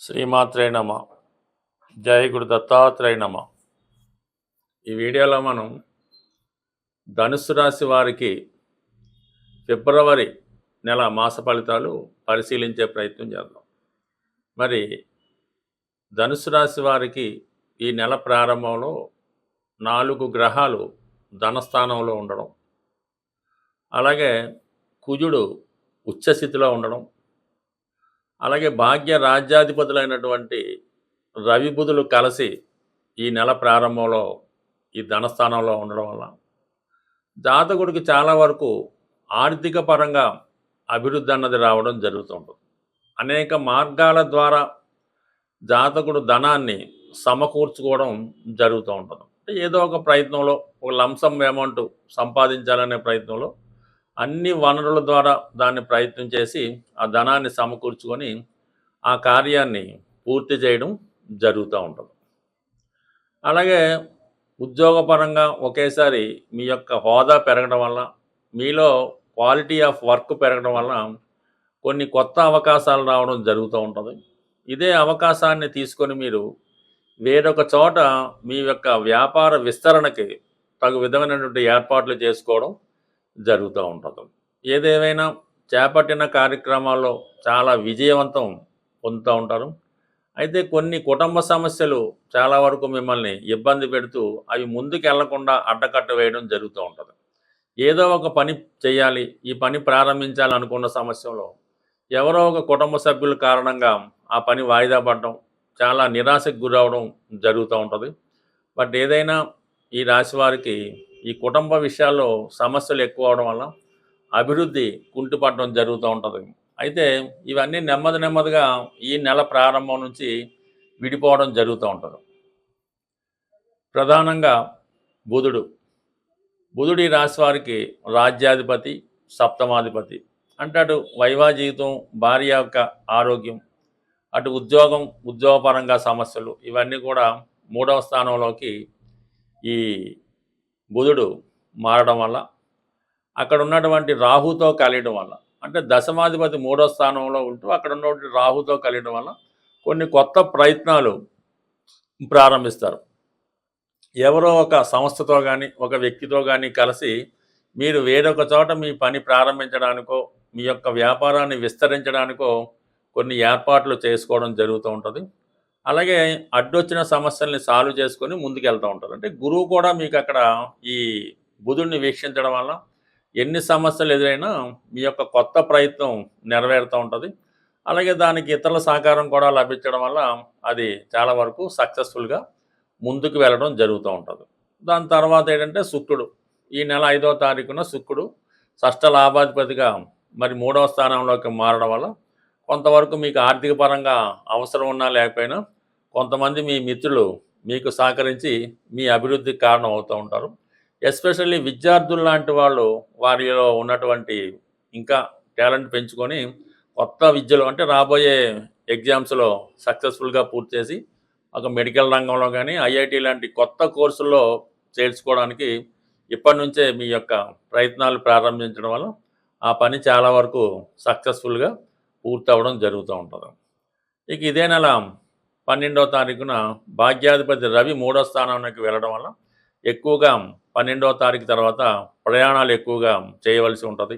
శ్రీమాత్రే నమ. జై గురు దత్తాత్రేయ నమ. ఈ వీడియోలో మనం ధనుస్సు రాశి వారికి ఫిబ్రవరి నెల మాస ఫలితాలు పరిశీలించే ప్రయత్నం చేద్దాం. మరి ధనుస్సు రాశి వారికి ఈ నెల ప్రారంభంలో 4 గ్రహాలు ధనస్థానంలో ఉండడం, అలాగే కుజుడు ఉచ్చస్థితిలో ఉండడం, అలాగే భాగ్య రాజ్యాధిపతులైనటువంటి రవి బుధులు కలిసి ఈ నెల ప్రారంభంలో ఈ ధనస్థానంలో ఉండడం వల్ల జాతకుడికి చాలా వరకు ఆర్థిక పరంగా అభివృద్ధి అన్నది రావడం జరుగుతుంటుంది. అనేక మార్గాల ద్వారా జాతకుడు ధనాన్ని సమకూర్చుకోవడం జరుగుతూ ఉంటుంది. ఏదో ఒక ప్రయత్నంలో ఒక లంసమ్ అమౌంట్ సంపాదించాలనే ప్రయత్నంలో అన్ని వనరుల ద్వారా దాన్ని ప్రయత్నం చేసి ఆ ధనాన్ని సమకూర్చుకొని ఆ కార్యాన్ని పూర్తి చేయడం జరుగుతూ ఉంటుంది. అలాగే ఉద్యోగపరంగా ఒకేసారి మీ యొక్క హోదా పెరగడం వల్ల, మీలో క్వాలిటీ ఆఫ్ వర్క్ పెరగడం వల్ల కొన్ని కొత్త అవకాశాలు రావడం జరుగుతూ ఉంటుంది. ఇదే అవకాశాన్ని తీసుకొని మీరు వేరొక చోట మీ యొక్క వ్యాపార విస్తరణకి తగు విధమైనటువంటి ఏర్పాట్లు చేసుకోవడం జరుగుతూ ఉంటుంది. ఏదేమైనా చేపట్టిన కార్యక్రమాల్లో చాలా విజయవంతం పొందుతూ ఉంటారు. అయితే కొన్ని కుటుంబ సమస్యలు చాలా వరకు మిమ్మల్ని ఇబ్బంది పెడుతూ అవి ముందుకు వెళ్లకుండా అడ్డకట్ట వేయడం జరుగుతూ ఉంటుంది. ఏదో ఒక పని చేయాలి, ఈ పని ప్రారంభించాలి అనుకున్న సమస్యలో ఎవరో ఒక కుటుంబ సభ్యుల కారణంగా ఆ పని వాయిదా పడడం, చాలా నిరాశకు గురవడం జరుగుతూ ఉంటుంది. బట్ ఏదైనా ఈ రాశి వారికి ఈ కుటుంబ విషయాల్లో సమస్యలు ఎక్కువ అవడం వల్ల అభివృద్ధి కుంటుపడడం జరుగుతూ ఉంటుంది. అయితే ఇవన్నీ నెమ్మదిగా ఈ నెల ప్రారంభం నుంచి విడిపోవడం జరుగుతూ ఉంటుంది. ప్రధానంగా బుధుడు ఈ రాశి వారికి రాజ్యాధిపతి, సప్తమాధిపతి. అంటే అటు వైవాహిక జీవితం, భార్య యొక్క ఆరోగ్యం, అటు ఉద్యోగపరంగా సమస్యలు, ఇవన్నీ కూడా 3వ స్థానంలోకి ఈ బుధుడు మారడం వల్ల, అక్కడ ఉన్నటువంటి రాహుతో కలియడం వల్ల, అంటే దశమాధిపతి 3వ స్థానంలో ఉంటూ అక్కడ ఉన్నటువంటి రాహుతో కలియడం వల్ల కొన్ని కొత్త ప్రయత్నాలు ప్రారంభిస్తారు. ఎవరో ఒక సంస్థతో కానీ ఒక వ్యక్తితో కానీ కలిసి మీరు వేరొక చోట మీ పని ప్రారంభించడానికో మీ యొక్క వ్యాపారాన్ని విస్తరించడానికో కొన్ని ఏర్పాట్లు చేసుకోవడం జరుగుతూ ఉంటుంది. అలాగే అడ్డొచ్చిన సమస్యల్ని సాల్వ్ చేసుకొని ముందుకు వెళ్తూ ఉంటారు. అంటే గురువు కూడా మీకు అక్కడ ఈ బుధుడిని వీక్షించడం వల్ల ఎన్ని సమస్యలు ఎదురైనా మీ యొక్క కొత్త ప్రయత్నం నెరవేరుతూ ఉంటుంది. అలాగే దానికి ఇతరుల సహకారం కూడా లభించడం వల్ల అది చాలా వరకు సక్సెస్ఫుల్గా ముందుకు వెళ్ళడం జరుగుతూ ఉంటుంది. దాని తర్వాత ఏంటంటే శుక్రుడు ఈ నెల 5వ తారీఖున శుక్రుడు షష్ఠ లాభాధిపతిగా మరి 3వ స్థానంలోకి మారడం వల్ల కొంతవరకు మీకు ఆర్థిక పరంగా అవసరం ఉన్నా లేకపోయినా కొంతమంది మీ మిత్రులు మీకు సహకరించి మీ అభివృద్ధికి కారణం అవుతూ ఉంటారు. ఎస్పెషల్లీ విద్యార్థులు లాంటి వాళ్ళు వారిలో ఉన్నటువంటి ఇంకా టాలెంట్ పెంచుకొని కొత్త విద్యలో అంటే రాబోయే ఎగ్జామ్స్లో సక్సెస్ఫుల్గా పూర్తి చేసి ఒక మెడికల్ రంగంలో కానీ ఐఐటి లాంటి కొత్త కోర్సుల్లో చేర్చుకోవడానికి ఇప్పటి నుంచే మీ యొక్క ప్రయత్నాలు ప్రారంభించడం వల్ల ఆ పని చాలా వరకు సక్సెస్ఫుల్గా పూర్తి అవ్వడం జరుగుతూ ఉంటుంది. ఇక ఇదే నెల 12వ తారీఖున భాగ్యాధిపతి రవి 3వ స్థానానికి వెళ్ళడం వల్ల ఎక్కువగా 12వ తారీఖు తర్వాత ప్రయాణాలు ఎక్కువగా చేయవలసి ఉంటుంది.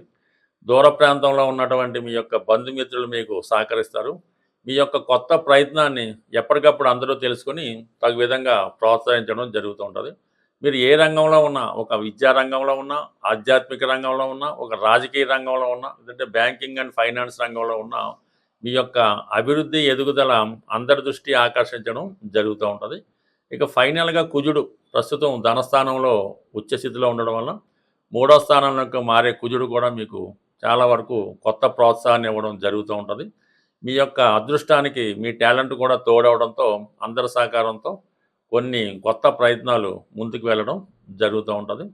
దూర ప్రాంతంలో ఉన్నటువంటి మీ యొక్క బంధుమిత్రులు మీకు సహకరిస్తారు. మీ యొక్క కొత్త ప్రయత్నాన్ని ఎప్పటికప్పుడు అందరూ తెలుసుకొని తగు విధంగా ప్రోత్సహించడం జరుగుతూ ఉంటుంది. మీరు ఏ రంగంలో ఉన్నా, ఒక విద్యా రంగంలో ఉన్నా, ఆధ్యాత్మిక రంగంలో ఉన్నా, ఒక రాజకీయ రంగంలో ఉన్నా, లేదంటే బ్యాంకింగ్ అండ్ ఫైనాన్స్ రంగంలో ఉన్నా మీ యొక్క అభివృద్ధి ఎదుగుదల అందరి దృష్టి ఆకర్షించడం జరుగుతూ ఉంటుంది. ఇక ఫైనల్గా కుజుడు ప్రస్తుతం ధనస్థానంలో ఉచ్చస్థితిలో ఉండడం వల్ల 3వ స్థానంలోకి మారే కుజుడు కూడా మీకు చాలా వరకు కొత్త ప్రోత్సాహాన్ని ఇవ్వడం జరుగుతూ ఉంటుంది. మీ యొక్క అదృష్టానికి మీ టాలెంట్ కూడా తోడవడంతో అందరి సహకారంతో కొన్ని కొత్త ప్రయత్నాలు ముందుకు వెళ్ళడం జరుగుతూ ఉంటుంది.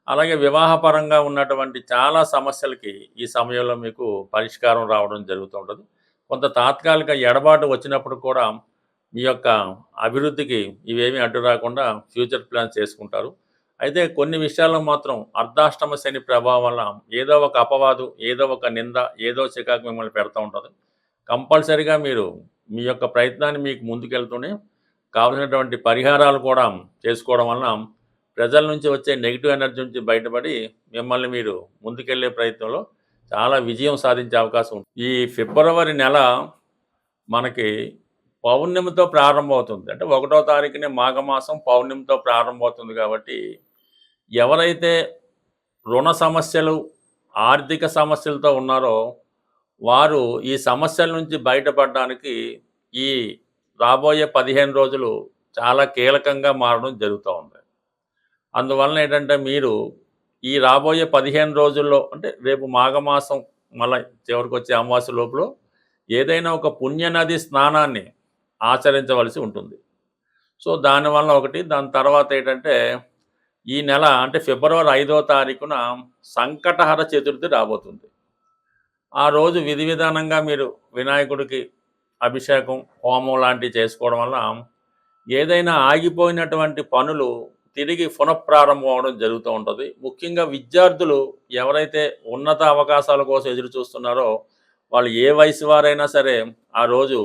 అలాగే వివాహపరంగా ఉన్నటువంటి చాలా సమస్యలకి ఈ సమయంలో మీకు పరిష్కారం రావడం జరుగుతూ ఉంటుంది. కొంత తాత్కాలిక ఎడబాటు వచ్చినప్పుడు కూడా మీ యొక్క అభివృద్ధికి ఇవేమీ అడ్డు రాకుండా ఫ్యూచర్ ప్లాన్స్ చేసుకుంటారు. అయితే కొన్ని విషయాల్లో మాత్రం అర్ధాష్టమ శని ప్రభావం వల్ల ఏదో ఒక అపవాదు, ఏదో ఒక నింద, ఏదో చికాకు మిమ్మల్ని పెడుతూ ఉంటుంది. కంపల్సరీగా మీరు మీ యొక్క ప్రయత్నాన్ని మీకు ముందుకెళ్తూనే కావలసినటువంటి పరిహారాలు కూడా చేసుకోవడం వలన ప్రజల నుంచి వచ్చే నెగిటివ్ ఎనర్జీ నుంచి బయటపడి మిమ్మల్ని మీరు ముందుకెళ్ళే ప్రయత్నంలో చాలా విజయం సాధించే అవకాశం ఉంది. ఈ ఫిబ్రవరి నెల మనకి పౌర్ణమితో ప్రారంభమవుతుంది. అంటే 1వ తారీఖునే మాఘమాసం పౌర్ణమితో ప్రారంభమవుతుంది కాబట్టి ఎవరైతే రుణ సమస్యలు, ఆర్థిక సమస్యలతో ఉన్నారో వారు ఈ సమస్యల నుంచి బయటపడడానికి ఈ రాబోయే 15 రోజులు చాలా కీలకంగా మారడం జరుగుతూ ఉంది. అందువలన ఏంటంటే మీరు ఈ రాబోయే 15 రోజుల్లో అంటే రేపు మాఘమాసం మళ్ళీ చివరికి వచ్చే అమావాస్య లోపల ఏదైనా ఒక పుణ్యనది స్నానాన్ని ఆచరించవలసి ఉంటుంది. సో దానివల్ల ఒకటి, దాని తర్వాత ఏంటంటే ఈ నెల అంటే ఫిబ్రవరి 5వ తారీఖున సంకటహర చతుర్థి రాబోతుంది. ఆ రోజు విధి విధానంగా మీరు వినాయకుడికి అభిషేకం, హోమం లాంటివి చేసుకోవడం వల్ల ఏదైనా ఆగిపోయినటువంటి పనులు తిరిగి పునఃప్రారంభం అవడం జరుగుతూ ఉంటుంది. ముఖ్యంగా విద్యార్థులు ఎవరైతే ఉన్నత అవకాశాల కోసం ఎదురు చూస్తున్నారో వాళ్ళు ఏ వయసు వారైనా సరే ఆ రోజు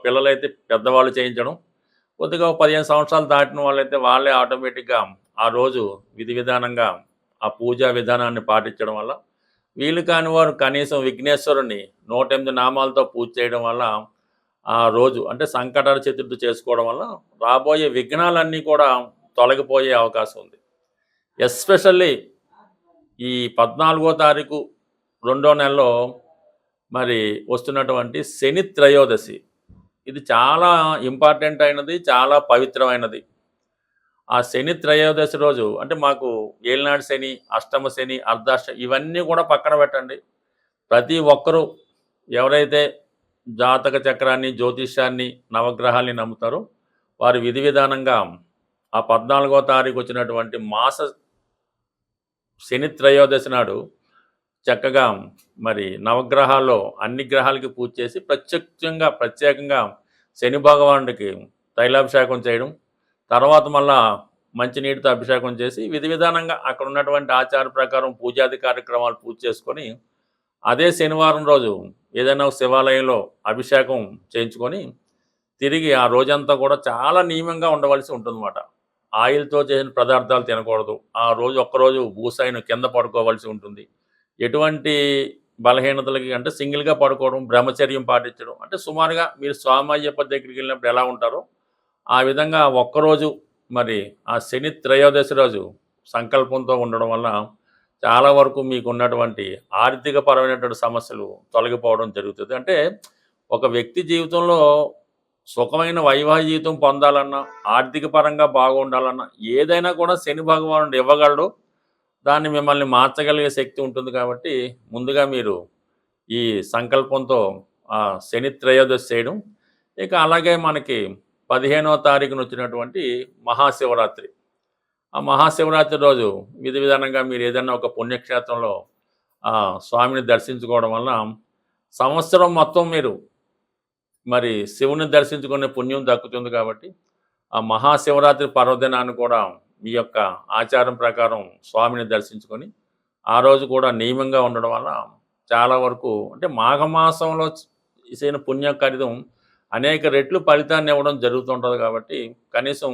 పిల్లలైతే పెద్దవాళ్ళు చేయించడం, కొద్దిగా 15 సంవత్సరాలు దాటిన వాళ్ళైతే వాళ్ళే ఆటోమేటిక్గా ఆ రోజు విధి విధానంగా ఆ పూజా విధానాన్ని పాటించడం వల్ల, వీలు కాని వారు కనీసం విఘ్నేశ్వరుని 108 నామాలతో పూజ చేయడం వల్ల ఆ రోజు అంటే సంకటహర చతుర్థి చేసుకోవడం వల్ల రాబోయే విఘ్నాలన్నీ కూడా తొలగిపోయే అవకాశం ఉంది. ఎస్పెషల్లీ ఈ 14వ తారీఖు 2వ నెలలో మరి వస్తున్నటువంటి శని త్రయోదశి, ఇది చాలా ఇంపార్టెంట్ అయినది, చాలా పవిత్రమైనది. ఆ శని త్రయోదశి రోజు అంటే మాకు ఏలినాడు శని, అష్టమ శని, అర్ధాష్టమి ఇవన్నీ కూడా పక్కన పెట్టండి. ప్రతి ఒక్కరూ ఎవరైతే జాతక చక్రాన్ని, జ్యోతిష్యాన్ని, నవగ్రహాల్ని నమ్ముతారో వారి విధి విధానంగా ఆ 14వ తారీఖు వచ్చినటువంటి మాస శని త్రయోదశి నాడు చక్కగా మరి నవగ్రహాల్లో అన్ని గ్రహాలకి పూజ చేసి ప్రత్యేకంగా శని భగవానుడికి తైలాభిషేకం చేయడం, తర్వాత మళ్ళా మంచినీటితో అభిషేకం చేసి విధి విధానంగా అక్కడ ఉన్నటువంటి ఆచార ప్రకారం పూజాది కార్యక్రమాలు పూజ చేసుకొని అదే శనివారం రోజు ఏదైనా శివాలయంలో అభిషేకం చేయించుకొని తిరిగి ఆ రోజంతా కూడా చాలా నియమంగా ఉండవలసి ఉంటుందన్నమాట. ఆయిల్తో చేసిన పదార్థాలు తినకూడదు. ఆ రోజు ఒక్కరోజు భూసైన కింద పడుకోవాల్సి ఉంటుంది. ఎటువంటి బలహీనతలకి అంటే సింగిల్గా పడుకోవడం, బ్రహ్మచర్యం పాటించడం, అంటే సుమారుగా మీరు స్వామి అయ్యప్ప దగ్గరికి వెళ్ళినప్పుడు ఎలా ఉంటారో ఆ విధంగా ఒక్కరోజు మరి ఆ శని త్రయోదశి రోజు సంకల్పంతో ఉండడం వల్ల చాలా వరకు మీకు ఉన్నటువంటి ఆర్థికపరమైనటువంటి సమస్యలు తొలగిపోవడం జరుగుతుంది. అంటే ఒక వ్యక్తి జీవితంలో సుఖమైన వైవాహిక జీవితం పొందాలన్నా, ఆర్థిక పరంగా బాగుండాలన్నా ఏదైనా కూడా శని భగవానుడు ఇవ్వగలడు. దాన్ని మిమ్మల్ని మార్చగలిగే శక్తి ఉంటుంది కాబట్టి ముందుగా మీరు ఈ సంకల్పంతో ఆ శని త్రయోదశి చేయడం. ఇక అలాగే మనకి 15వ తారీఖున వచ్చినటువంటి మహాశివరాత్రి. ఆ మహాశివరాత్రి రోజు విధి విధానంగా మీరు ఏదైనా ఒక పుణ్యక్షేత్రంలో ఆ స్వామిని దర్శించుకోవడం వల్ల సంవత్సరం మొత్తం మీరు మరి శివుని దర్శించుకునే పుణ్యం దక్కుతుంది కాబట్టి ఆ మహాశివరాత్రి పర్వదినాన్ని కూడా మీ యొక్క ఆచారం ప్రకారం స్వామిని దర్శించుకొని ఆ రోజు కూడా నియమంగా ఉండడం వల్ల చాలా వరకు అంటే మాఘమాసంలో చేసిన పుణ్యకార్యం అనేక రెట్లు ఫలితాన్ని ఇవ్వడం జరుగుతుంటుంది. కాబట్టి కనీసం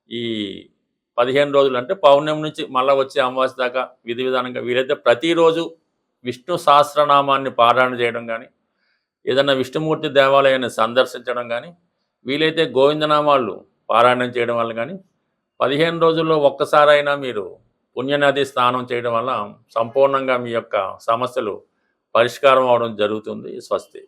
ఈ 15 రోజులు అంటే పౌర్ణమి నుంచి మళ్ళీ వచ్చే అమావాస్య దాకా విధి విధానంగా వీలైతే ప్రతిరోజు విష్ణు సహస్రనామాన్ని పారాయణ చేయడం కానీ, ఏదైనా విష్ణుమూర్తి దేవాలయాన్ని సందర్శించడం కానీ, వీలైతే గోవిందనామాలు పారాయణం చేయడం వల్ల కానీ 15 రోజుల్లో ఒక్కసారైనా మీరు పుణ్యనది స్నానం చేయడం వల్ల సంపూర్ణంగా మీ యొక్క సమస్యలు పరిష్కారం అవడం జరుగుతుంది. స్వస్తి.